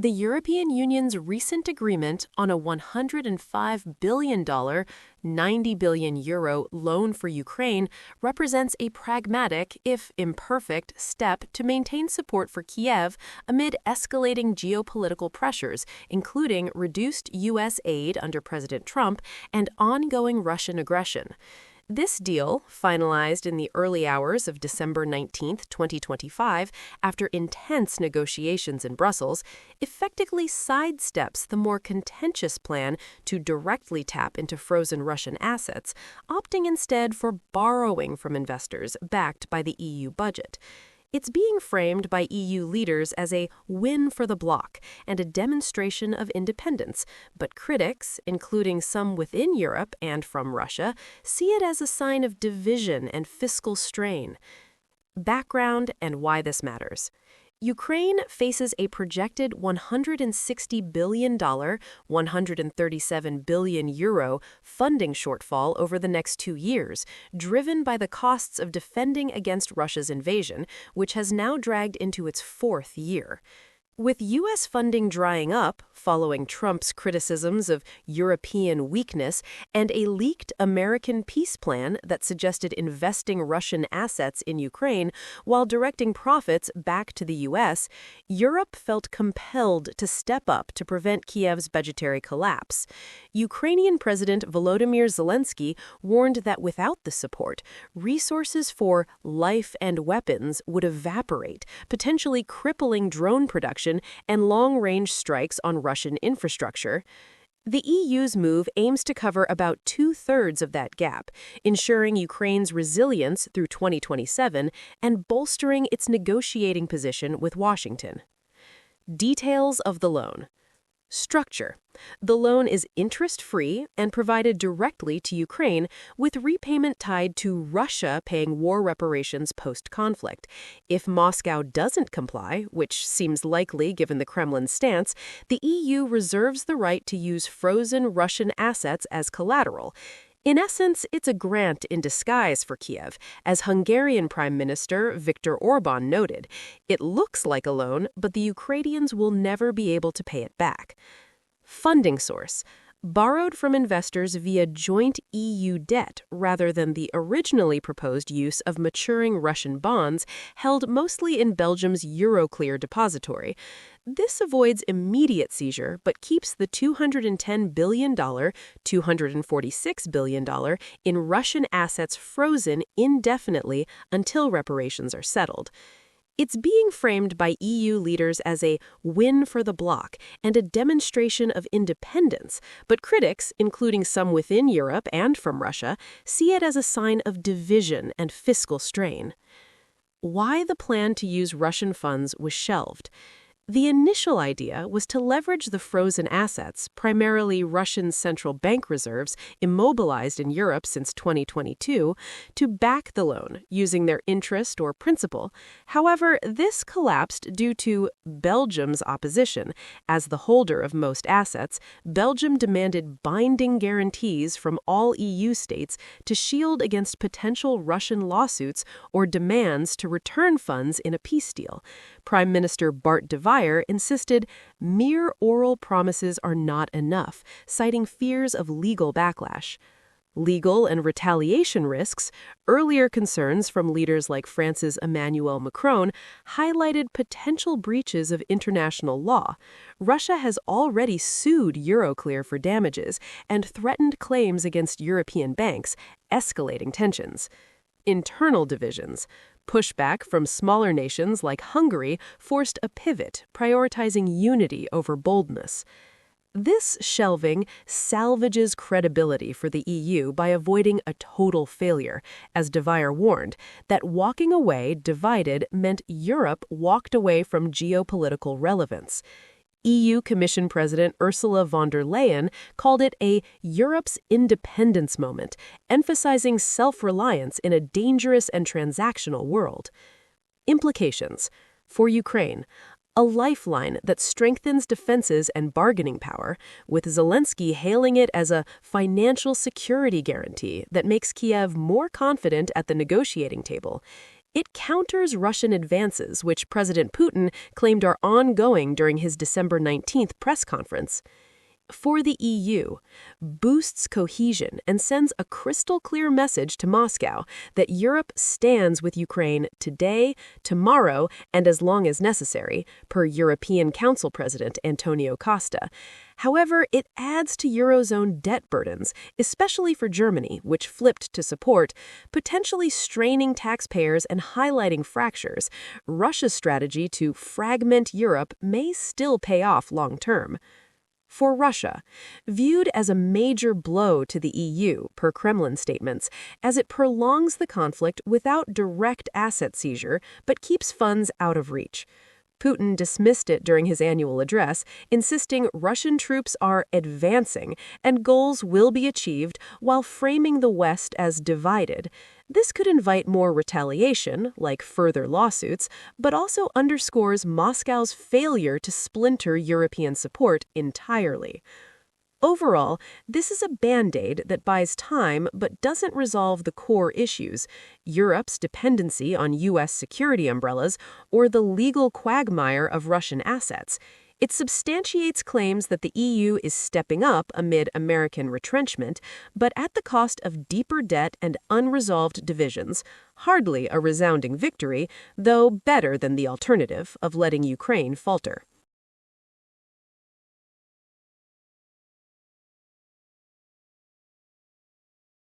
The European Union's recent agreement on a $105 billion, €90 billion loan for Ukraine represents a pragmatic, if imperfect, step to maintain support for Kyiv amid escalating geopolitical pressures, including reduced U.S. aid under President Trump and ongoing Russian aggression. This deal, finalized in the early hours of December 19, 2025, after intense negotiations in Brussels, effectively sidesteps the more contentious plan to directly tap into frozen Russian assets, opting instead for borrowing from investors backed by the EU budget. It's being framed by EU leaders as a win for the bloc and a demonstration of independence, but critics, including some within Europe and from Russia, see it as a sign of division and fiscal strain. Background and why this matters. Ukraine faces a projected $160 billion, €137 billion funding shortfall over the next 2 years, driven by the costs of defending against Russia's invasion, which has now dragged into its 4th year. With U.S. funding drying up, following Trump's criticisms of European weakness and a leaked American peace plan that suggested investing Russian assets in Ukraine while directing profits back to the U.S., Europe felt compelled to step up to prevent Kyiv's budgetary collapse. Ukrainian President Volodymyr Zelensky warned that without the support, resources for life and weapons would evaporate, potentially crippling drone production and long-range strikes on Russian infrastructure. The EU's move aims to cover about 2/3 of that gap, ensuring Ukraine's resilience through 2027 and bolstering its negotiating position with Washington. Details of the loan. Structure. The loan is interest-free and provided directly to Ukraine, with repayment tied to Russia paying war reparations post-conflict. If Moscow doesn't comply, which seems likely given the Kremlin's stance, the EU reserves the right to use frozen Russian assets as collateral. In essence, it's a grant in disguise for Kyiv, as Hungarian Prime Minister Viktor Orban noted. It looks like a loan, but the Ukrainians will never be able to pay it back. Funding source. Borrowed from investors via joint EU debt rather than the originally proposed use of maturing Russian bonds held mostly in Belgium's Euroclear depository. This avoids immediate seizure but keeps the $210 billion, $246 billion in Russian assets frozen indefinitely until reparations are settled. It's being framed by EU leaders as a win for the bloc and a demonstration of independence, but critics, including some within Europe and from Russia, see it as a sign of division and fiscal strain. Why the plan to use Russian funds was shelved. The initial idea was to leverage the frozen assets, primarily Russian central bank reserves immobilized in Europe since 2022, to back the loan using their interest or principal. However, this collapsed due to Belgium's opposition. As the holder of most assets, Belgium demanded binding guarantees from all EU states to shield against potential Russian lawsuits or demands to return funds in a peace deal. Prime Minister Bart de Wever insisted mere oral promises are not enough, citing fears of legal backlash. Legal and retaliation risks, earlier concerns from leaders like France's Emmanuel Macron, highlighted potential breaches of international law. Russia has already sued Euroclear for damages and threatened claims against European banks, escalating tensions. Internal divisions. Pushback from smaller nations like Hungary forced a pivot, prioritizing unity over boldness. This shelving salvages credibility for the EU by avoiding a total failure, as de Wever warned, that walking away divided meant Europe walked away from geopolitical relevance. EU Commission President Ursula von der Leyen called it a Europe's independence moment, emphasizing self-reliance in a dangerous and transactional world. Implications. For Ukraine, a lifeline that strengthens defenses and bargaining power, with Zelensky hailing it as a financial security guarantee that makes Kyiv more confident at the negotiating table. It counters Russian advances, which President Putin claimed are ongoing during his December 19th press conference. For the EU, boosts cohesion and sends a crystal-clear message to Moscow that Europe stands with Ukraine today, tomorrow, and as long as necessary, per European Council President Antonio Costa. However, it adds to Eurozone debt burdens, especially for Germany, which flipped to support, potentially straining taxpayers and highlighting fractures. Russia's strategy to fragment Europe may still pay off long-term. For Russia, viewed as a major blow to the EU, per Kremlin statements, as it prolongs the conflict without direct asset seizure but keeps funds out of reach. Putin dismissed it during his annual address, insisting Russian troops are advancing and goals will be achieved while framing the West as divided. This could invite more retaliation, like further lawsuits, but also underscores Moscow's failure to splinter European support entirely. Overall, this is a band-aid that buys time but doesn't resolve the core issues: Europe's dependency on U.S. security umbrellas or the legal quagmire of Russian assets. It substantiates claims that the EU is stepping up amid American retrenchment, but at the cost of deeper debt and unresolved divisions. Hardly a resounding victory, though better than the alternative of letting Ukraine falter.